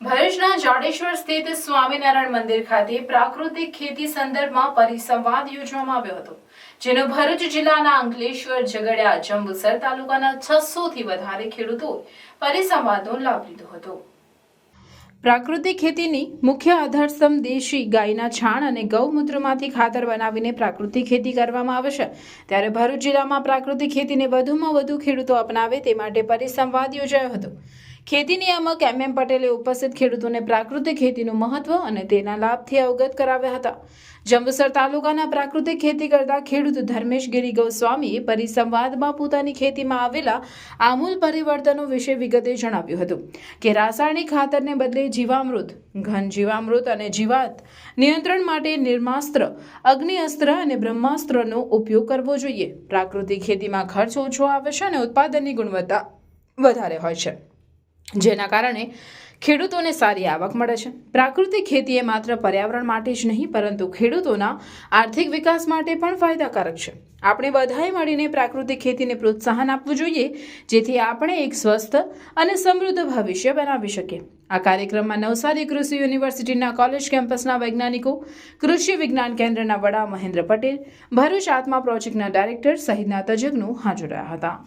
ભરૂચના જાડેશ્વર સ્થિત સ્વામિનારાયણ મંદિર ખાતે પ્રાકૃતિક ખેતી સંદર્ભમાં પરિસંવાદ યોજવામાં આવ્યો હતો, જેનો ભરૂચ જિલ્લાના અંકલેશ્વર, ઝઘડિયા, જંબુસર તાલુકાના 600 થી વધારે ખેડૂતોએ પરિસંવાદનો લાભ લીધો હતો। પ્રાકૃતિક ખેતીની મુખ્ય આધારસ્તંભ દેશી ગાયના છાણ અને ગૌમૂત્રમાંથી ખાતર બનાવીને પ્રાકૃતિક ખેતી કરવામાં આવે છે। ત્યારે ભરૂચ જિલ્લામાં પ્રાકૃતિક ખેતીને વધુમાં વધુ ખેડૂતો અપનાવે તે માટે પરિસંવાદ યોજાયો હતો। ખેતી નિયામક MM પટેલે ઉપસ્થિત ખેડૂતોને પ્રાકૃતિક ખેતીનું મહત્વ અને તેના લાભથી અવગત કરાવ્યા હતા। જંબુસર તાલુકાના પ્રાકૃતિક ખેતી કરતા ખેડૂત ધર્મેશ ગિરી ગોસ્વામીએ પરિસંવાદમાં પોતાની ખેતીમાં આવેલા આમૂલ પરિવર્તનો વિશે વિગતે જણાવ્યું હતું કે રાસાયણિક ખાતરને બદલે જીવામૃત, ઘન જીવામૃત અને જીવાત નિયંત્રણ માટે નિર્માસ્ત્ર, અગ્નિઅસ્ત્ર અને બ્રહ્માસ્ત્રનો ઉપયોગ કરવો જોઈએ। પ્રાકૃતિક ખેતીમાં ખર્ચ ઓછો આવે છે અને ઉત્પાદનની ગુણવત્તા વધારે હોય છે, જેના કારણે ખેડૂતોને સારી આવક મળે છે। પ્રાકૃતિક ખેતી એ માત્ર પર્યાવરણ માટે જ નહીં પરંતુ ખેડૂતોના આર્થિક વિકાસ માટે પણ ફાયદાકારક છે। આપણે બધાએ મળીને પ્રાકૃતિક ખેતીને પ્રોત્સાહન આપવું જોઈએ, જેથી આપણે એક સ્વસ્થ અને સમૃદ્ધ ભવિષ્ય બનાવી શકીએ। આ કાર્યક્રમમાં નવસારી કૃષિ યુનિવર્સિટીના કોલેજ કેમ્પસના વૈજ્ઞાનિકો, કૃષિ વિજ્ઞાન કેન્દ્રના વડા મહેન્દ્ર પટેલ, ભરૂચ આત્મા પ્રોજેક્ટના ડાયરેક્ટર સહિતના તજજ્ઞો હાજર રહ્યા હતા।